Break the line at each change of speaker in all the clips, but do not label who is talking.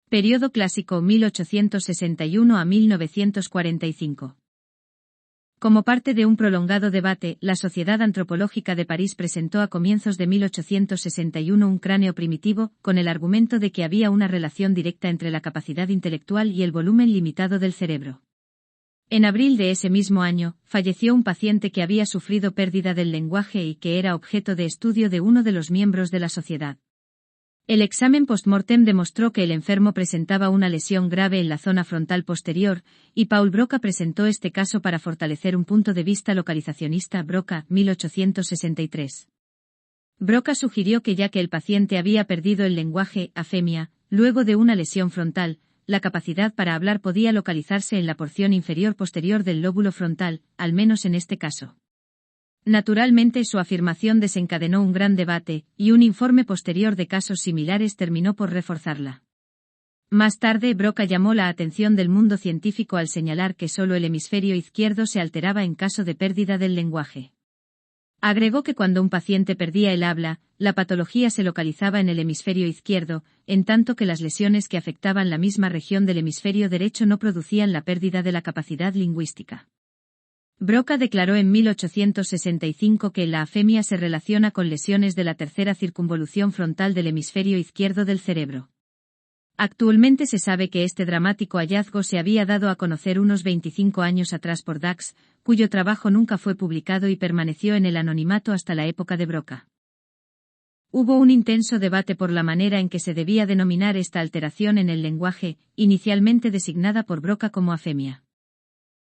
Período clásico 1861 a 1945. Como parte de un prolongado debate, la Sociedad Antropológica de París presentó a comienzos de 1861 un cráneo primitivo, con el argumento de que había una relación directa entre la capacidad intelectual y el volumen limitado del cerebro. En abril de ese mismo año, falleció un paciente que había sufrido pérdida del lenguaje y que era objeto de estudio de uno de los miembros de la sociedad. El examen post-mortem demostró que el enfermo presentaba una lesión grave en la zona frontal posterior, y Paul Broca presentó este caso para fortalecer un punto de vista localizacionista. Broca, 1863. Broca sugirió que ya que el paciente había perdido el lenguaje, afemia, luego de una lesión frontal, la capacidad para hablar podía localizarse en la porción inferior posterior del lóbulo frontal, al menos en este caso. Naturalmente, su afirmación desencadenó un gran debate, y un informe posterior de casos similares terminó por reforzarla. Más tarde, Broca llamó la atención del mundo científico al señalar que solo el hemisferio izquierdo se alteraba en caso de pérdida del lenguaje. Agregó que cuando un paciente perdía el habla, la patología se localizaba en el hemisferio izquierdo, en tanto que las lesiones que afectaban la misma región del hemisferio derecho no producían la pérdida de la capacidad lingüística. Broca declaró en 1865 que la afemia se relaciona con lesiones de la tercera circunvolución frontal del hemisferio izquierdo del cerebro. Actualmente se sabe que este dramático hallazgo se había dado a conocer unos 25 años atrás por Dax, cuyo trabajo nunca fue publicado y permaneció en el anonimato hasta la época de Broca. Hubo un intenso debate por la manera en que se debía denominar esta alteración en el lenguaje, inicialmente designada por Broca como afemia.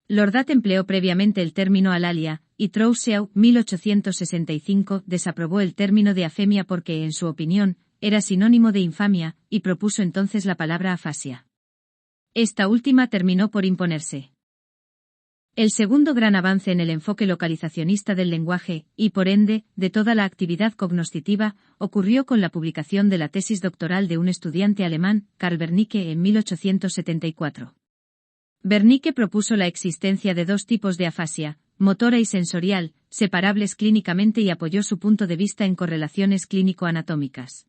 Lordat empleó previamente el término alalia, y Trousseau, 1865, desaprobó el término de afemia porque, en su opinión, era sinónimo de infamia, y propuso entonces la palabra afasia. Esta última terminó por imponerse. El segundo gran avance en el enfoque localizacionista del lenguaje, y por ende, de toda la actividad cognoscitiva, ocurrió con la publicación de la tesis doctoral de un estudiante alemán, Karl Wernicke, en 1874. Wernicke propuso la existencia de dos tipos de afasia, motora y sensorial, separables clínicamente, y apoyó su punto de vista en correlaciones clínico-anatómicas.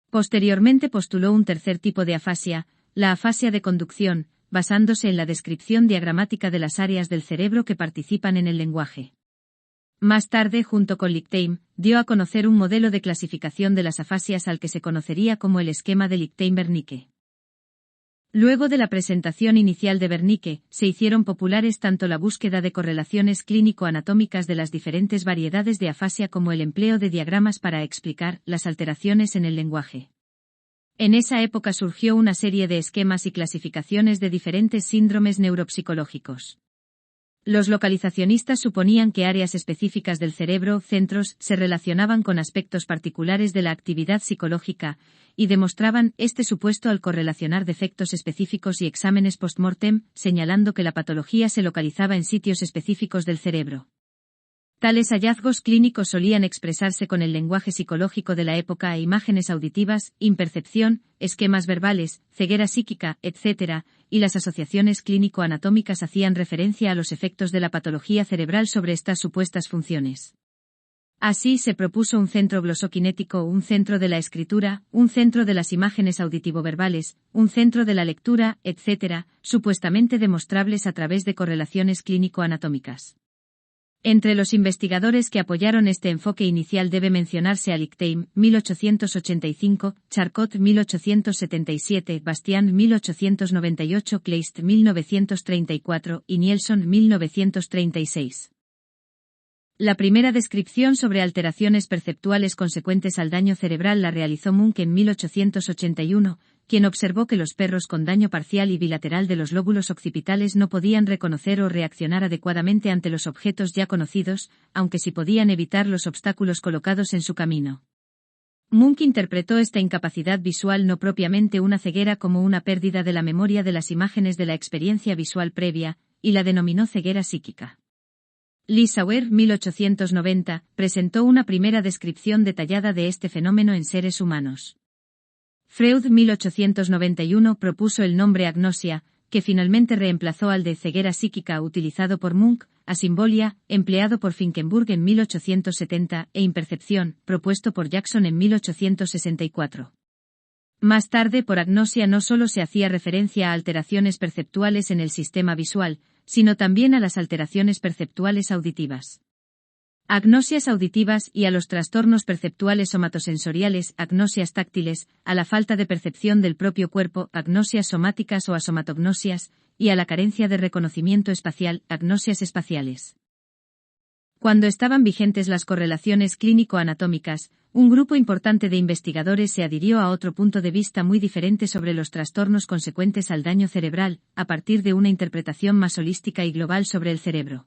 Posteriormente postuló un tercer tipo de afasia, la afasia de conducción, basándose en la descripción diagramática de las áreas del cerebro que participan en el lenguaje. Más tarde, junto con Lichtheim, dio a conocer un modelo de clasificación de las afasias al que se conocería como el esquema de Lichtheim-Wernicke. Luego de la presentación inicial de Wernicke, se hicieron populares tanto la búsqueda de correlaciones clínico-anatómicas de las diferentes variedades de afasia como el empleo de diagramas para explicar las alteraciones en el lenguaje. En esa época surgió una serie de esquemas y clasificaciones de diferentes síndromes neuropsicológicos. Los localizacionistas suponían que áreas específicas del cerebro, centros, se relacionaban con aspectos particulares de la actividad psicológica, y demostraban este supuesto al correlacionar defectos específicos y exámenes post-mortem, señalando que la patología se localizaba en sitios específicos del cerebro. Tales hallazgos clínicos solían expresarse con el lenguaje psicológico de la época e imágenes auditivas, impercepción, esquemas verbales, ceguera psíquica, etc., y las asociaciones clínico-anatómicas hacían referencia a los efectos de la patología cerebral sobre estas supuestas funciones. Así se propuso un centro glosokinético, un centro de la escritura, un centro de las imágenes auditivo-verbales, un centro de la lectura, etc., supuestamente demostrables a través de correlaciones clínico-anatómicas. Entre los investigadores que apoyaron este enfoque inicial debe mencionarse a Lichtheim, 1885, Charcot, 1877, Bastian, 1898, Kleist, 1934, y Nielsen, 1936. La primera descripción sobre alteraciones perceptuales consecuentes al daño cerebral la realizó Munk en 1881, quien observó que los perros con daño parcial y bilateral de los lóbulos occipitales no podían reconocer o reaccionar adecuadamente ante los objetos ya conocidos, aunque sí podían evitar los obstáculos colocados en su camino. Munk interpretó esta incapacidad visual no propiamente una ceguera como una pérdida de la memoria de las imágenes de la experiencia visual previa, y la denominó ceguera psíquica. Lee Sauer, 1890, presentó una primera descripción detallada de este fenómeno en seres humanos. Freud, 1891, propuso el nombre agnosia, que finalmente reemplazó al de ceguera psíquica utilizado por Munk, asymbolia, empleado por Finkenburg en 1870, e impercepción, propuesto por Jackson en 1864. Más tarde, por agnosia no solo se hacía referencia a alteraciones perceptuales en el sistema visual, sino también a las alteraciones perceptuales auditivas. Agnosias auditivas y a los trastornos perceptuales somatosensoriales, agnosias táctiles, a la falta de percepción del propio cuerpo, agnosias somáticas o asomatognosias, y a la carencia de reconocimiento espacial, agnosias espaciales. Cuando estaban vigentes las correlaciones clínico-anatómicas, un grupo importante de investigadores se adhirió a otro punto de vista muy diferente sobre los trastornos consecuentes al daño cerebral, a partir de una interpretación más holística y global sobre el cerebro.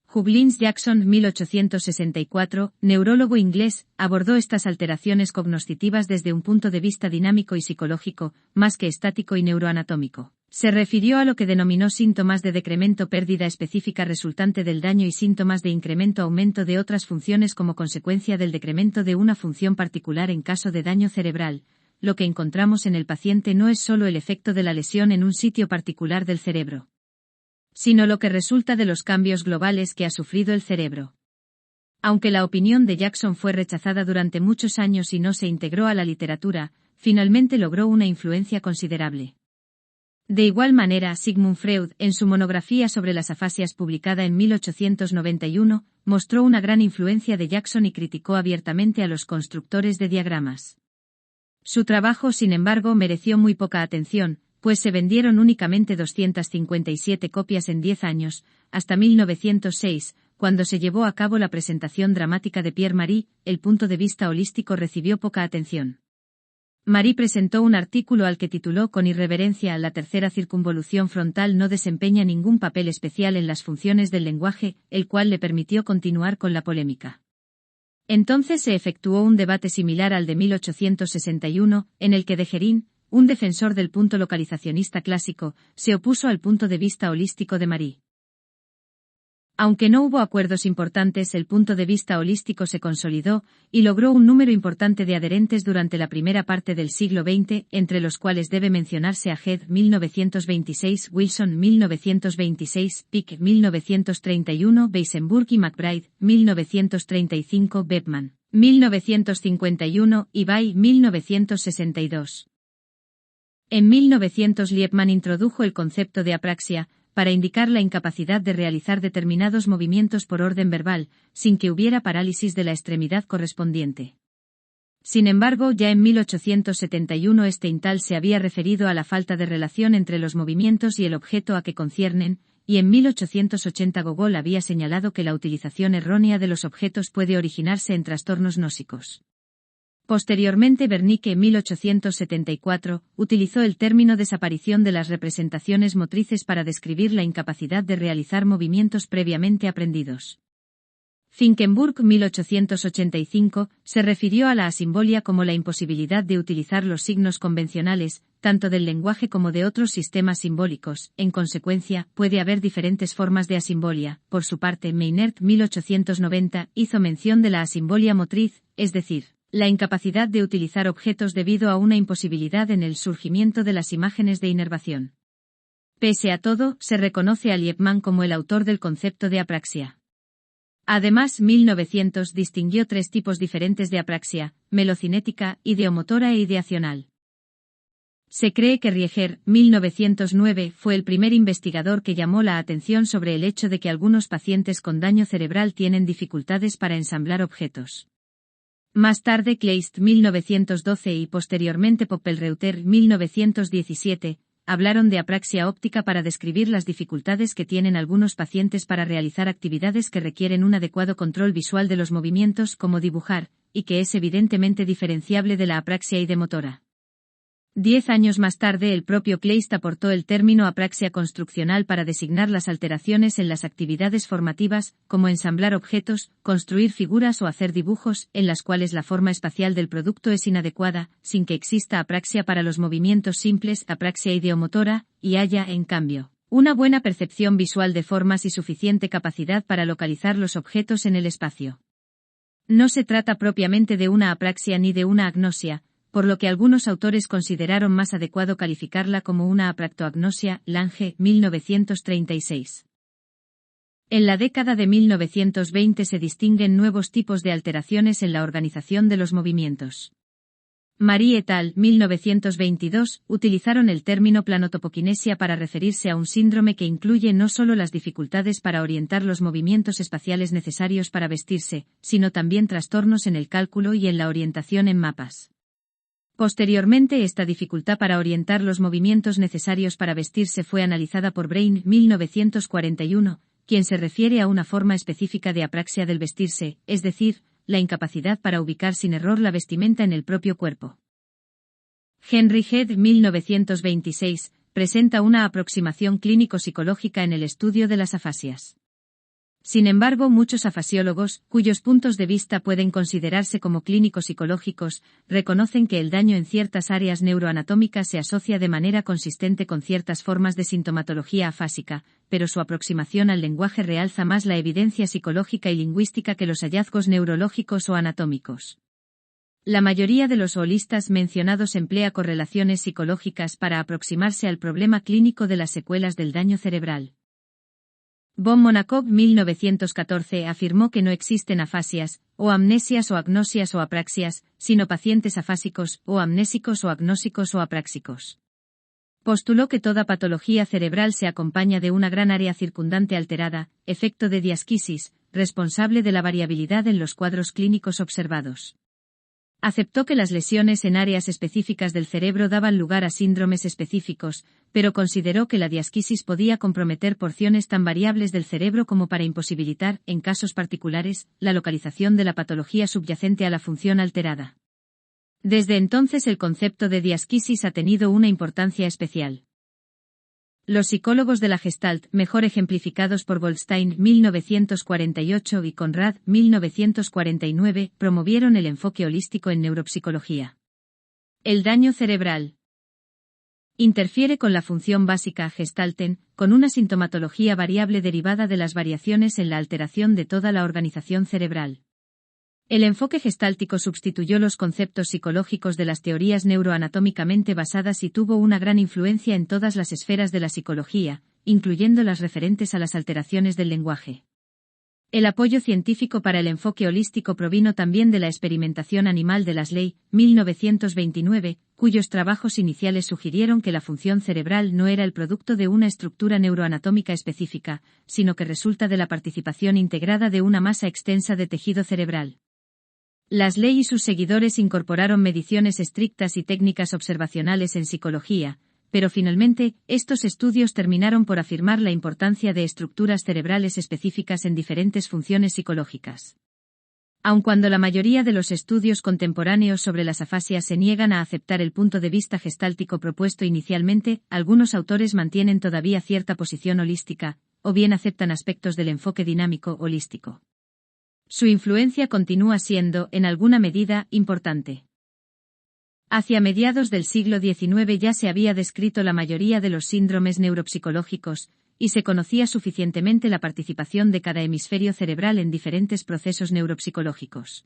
Juglins Jackson, 1864, neurólogo inglés, abordó estas alteraciones cognoscitivas desde un punto de vista dinámico y psicológico, más que estático y neuroanatómico. Se refirió a lo que denominó síntomas de decremento pérdida específica resultante del daño y síntomas de incremento aumento de otras funciones como consecuencia del decremento de una función particular en caso de daño cerebral. Lo que encontramos en el paciente no es solo el efecto de la lesión en un sitio particular del cerebro, sino lo que resulta de los cambios globales que ha sufrido el cerebro. Aunque la opinión de Jackson fue rechazada durante muchos años y no se integró a la literatura, finalmente logró una influencia considerable. De igual manera, Sigmund Freud, en su monografía sobre las afasias publicada en 1891, mostró una gran influencia de Jackson y criticó abiertamente a los constructores de diagramas. Su trabajo, sin embargo, mereció muy poca atención, pues se vendieron únicamente 257 copias en 10 años, hasta 1906, cuando se llevó a cabo la presentación dramática de Pierre Marie. El punto de vista holístico recibió poca atención. Marie presentó un artículo al que tituló con irreverencia: la tercera circunvolución frontal no desempeña ningún papel especial en las funciones del lenguaje, el cual le permitió continuar con la polémica. Entonces se efectuó un debate similar al de 1861, en el que de Gerin, un defensor del punto localizacionista clásico, se opuso al punto de vista holístico de Marie. Aunque no hubo acuerdos importantes, el punto de vista holístico se consolidó, y logró un número importante de adherentes durante la primera parte del siglo XX, entre los cuales debe mencionarse a Head 1926, Wilson 1926, Pick 1931, Weissenburg y McBride 1935, Bebman 1951 y Bay 1962. En 1900 Liebman introdujo el concepto de apraxia, para indicar la incapacidad de realizar determinados movimientos por orden verbal, sin que hubiera parálisis de la extremidad correspondiente. Sin embargo, ya en 1871 Steinthal se había referido a la falta de relación entre los movimientos y el objeto a que conciernen, y en 1880 Gogol había señalado que la utilización errónea de los objetos puede originarse en trastornos gnósicos. Posteriormente Wernicke, 1874, utilizó el término desaparición de las representaciones motrices para describir la incapacidad de realizar movimientos previamente aprendidos. Finkenburg, 1885, se refirió a la asimbolia como la imposibilidad de utilizar los signos convencionales, tanto del lenguaje como de otros sistemas simbólicos. En consecuencia, puede haber diferentes formas de asimbolia. Por su parte, Meinert, 1890, hizo mención de la asimbolia motriz, es decir, la incapacidad de utilizar objetos debido a una imposibilidad en el surgimiento de las imágenes de inervación. Pese a todo, se reconoce a Liebman como el autor del concepto de apraxia. Además, 1900 distinguió tres tipos diferentes de apraxia: melocinética, ideomotora e ideacional. Se cree que Rieger, 1909, fue el primer investigador que llamó la atención sobre el hecho de que algunos pacientes con daño cerebral tienen dificultades para ensamblar objetos. Más tarde Kleist, 1912 y posteriormente Poppelreuter, 1917, hablaron de apraxia óptica para describir las dificultades que tienen algunos pacientes para realizar actividades que requieren un adecuado control visual de los movimientos, como dibujar, y que es evidentemente diferenciable de la apraxia ideomotora. 10 años más tarde el propio Kleist aportó el término apraxia construccional para designar las alteraciones en las actividades formativas, como ensamblar objetos, construir figuras o hacer dibujos, en las cuales la forma espacial del producto es inadecuada, sin que exista apraxia para los movimientos simples, apraxia ideomotora, y haya, en cambio, una buena percepción visual de formas y suficiente capacidad para localizar los objetos en el espacio. No se trata propiamente de una apraxia ni de una agnosia, por lo que algunos autores consideraron más adecuado calificarla como una apractoagnosia. Lange, 1936. En la década de 1920 se distinguen nuevos tipos de alteraciones en la organización de los movimientos. Marie et al. 1922 utilizaron el término planotopoquinesia para referirse a un síndrome que incluye no solo las dificultades para orientar los movimientos espaciales necesarios para vestirse, sino también trastornos en el cálculo y en la orientación en mapas. Posteriormente, esta dificultad para orientar los movimientos necesarios para vestirse fue analizada por Brain 1941, quien se refiere a una forma específica de apraxia del vestirse, es decir, la incapacidad para ubicar sin error la vestimenta en el propio cuerpo. Henry Head 1926 presenta una aproximación clínico-psicológica en el estudio de las afasias. Sin embargo, muchos afasiólogos, cuyos puntos de vista pueden considerarse como clínico-psicológicos, reconocen que el daño en ciertas áreas neuroanatómicas se asocia de manera consistente con ciertas formas de sintomatología afásica, pero su aproximación al lenguaje realza más la evidencia psicológica y lingüística que los hallazgos neurológicos o anatómicos. La mayoría de los holistas mencionados emplea correlaciones psicológicas para aproximarse al problema clínico de las secuelas del daño cerebral. Von Monacov 1914 afirmó que no existen afasias, o amnesias o agnosias o apraxias, sino pacientes afásicos, o amnésicos o agnósicos o apráxicos. Postuló que toda patología cerebral se acompaña de una gran área circundante alterada, efecto de diasquisis, responsable de la variabilidad en los cuadros clínicos observados. Aceptó que las lesiones en áreas específicas del cerebro daban lugar a síndromes específicos, pero consideró que la diasquisis podía comprometer porciones tan variables del cerebro como para imposibilitar, en casos particulares, la localización de la patología subyacente a la función alterada. Desde entonces el concepto de diasquisis ha tenido una importancia especial. Los psicólogos de la Gestalt, mejor ejemplificados por Goldstein 1948 y Conrad 1949, promovieron el enfoque holístico en neuropsicología. El daño cerebral interfiere con la función básica gestalten, con una sintomatología variable derivada de las variaciones en la alteración de toda la organización cerebral. El enfoque gestáltico sustituyó los conceptos psicológicos de las teorías neuroanatómicamente basadas y tuvo una gran influencia en todas las esferas de la psicología, incluyendo las referentes a las alteraciones del lenguaje. El apoyo científico para el enfoque holístico provino también de la experimentación animal de Lasley, 1929, cuyos trabajos iniciales sugirieron que la función cerebral no era el producto de una estructura neuroanatómica específica, sino que resulta de la participación integrada de una masa extensa de tejido cerebral. Lasley y sus seguidores incorporaron mediciones estrictas y técnicas observacionales en psicología, pero finalmente, estos estudios terminaron por afirmar la importancia de estructuras cerebrales específicas en diferentes funciones psicológicas. Aun cuando la mayoría de los estudios contemporáneos sobre las afasias se niegan a aceptar el punto de vista gestáltico propuesto inicialmente, algunos autores mantienen todavía cierta posición holística, o bien aceptan aspectos del enfoque dinámico holístico. Su influencia continúa siendo, en alguna medida, importante. Hacia mediados del siglo XIX ya se había descrito la mayoría de los síndromes neuropsicológicos, y se conocía suficientemente la participación de cada hemisferio cerebral en diferentes procesos neuropsicológicos.